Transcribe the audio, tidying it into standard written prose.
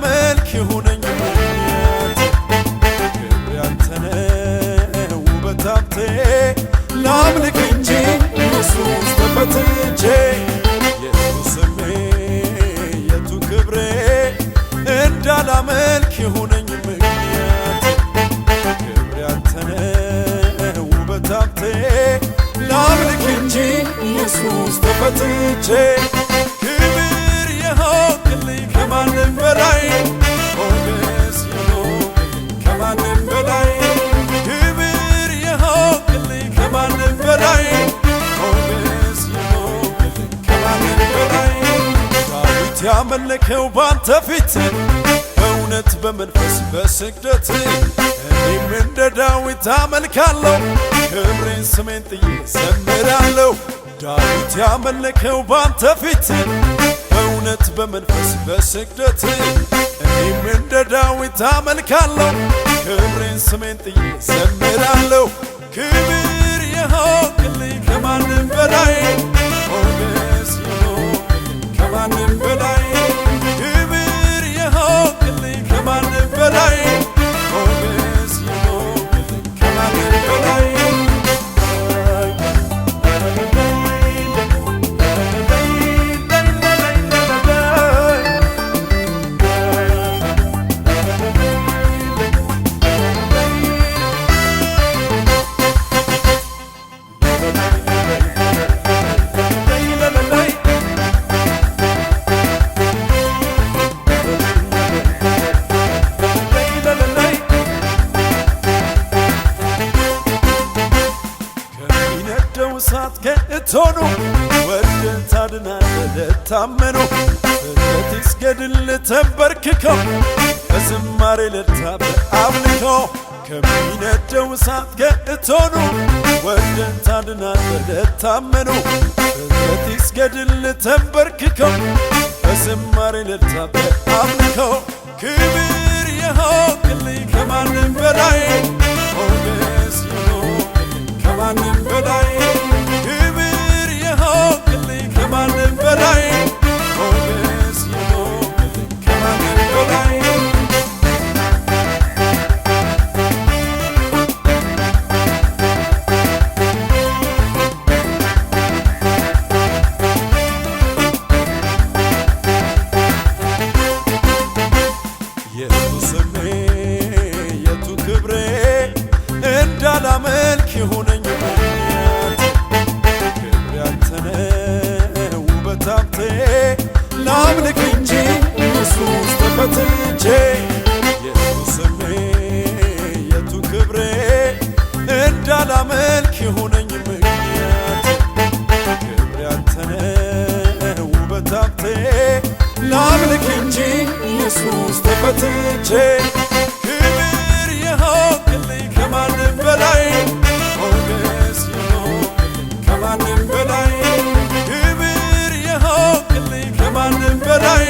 ላመልክ ይሁነኝ ምክንያት ክብር ያንተነ ውበት ሀብቴ ላምልክ እንጂ ኢየሱስ ተፈትቼ የቱ ስሜ የቱ ክብሬ እንዳላመልክ ይሁነኝ ምክንያት ክብር ያንተነ ውበት ሀብቴ ላምልክ እንጂ ኢየሱስ ተፈትቼ ክብር የሆንክልኝ ከማንም በላይ ሞገስ የሆንክልኝ ከማንም በላይ ክብር የሆንክልኝ ከማንም በላይ ሞገስ የሆንክልኝ ከማንም በላይ ዳዊት ያመለከው ባንተ ፊት በእውነት በመንፈስ በስግደት እኔም እንደ ዳዊት አመልካለሁ ክብሬን ስሜን ጥዬ ዘምራለሁ ዳዊት ያመለከው ባንተ ፊት በእውነት በመንፈስ በስግደት እኔም እንደ ዳዊት አመልካለሁ ክብሬን ስሜን ጥዬ ዘምራለሁ ክብር የሆንክልኝ ከማንም በላይ ሞገስ የሆንክልኝ ከማንም በላይ ክብር የሆንክልኝ ከማንም በላይ ሞገስ የሆንክልኝ ከማንም በላይ እሳት ከእቶኑ ወርደህ ታድናለህ ለታመኑ ፍጥረት ይስገድል ተንበርክከው በዝማሬ እልልታ በአምልኮ ከሚነደው እሳት ከእቶኑ ወርደህ ታድናለህ ለታመኑ ፍጥረት ይስገድል ተንበርክከው በዝማሬ እልልታ በአምልኮ ክብር የሆንክልኝ ከማንም በላይ ሞገስ የሆንክልኝ ከማንም በላይ ክብር የሆንክልኝ ከማንም በላይ ሞገስ የሆንክልኝ ከማንም በላይ የቱ ስሜ የቱ ክብሬ እንዳላመልክ ይሁነኝ ምክንያት ክብር ያንተነ ውበት ሀብቴ ላምልክ እንጂ ኢየሱስ ተፈትቼ የቱ ስሜ የቱ ክብሬ እንዳላመልክ ይሁነኝ ምክንያት ክብር ያንተነ ውበት ሀብቴ ላምልክ እንጂ ኢየሱስ ተፈትቼ ክብር የሆንክልኝ ከማንም በላይ ሞገስ የሆንክልኝ ከማንም በላይ ክብር የሆንክልኝ ከማንም በላይ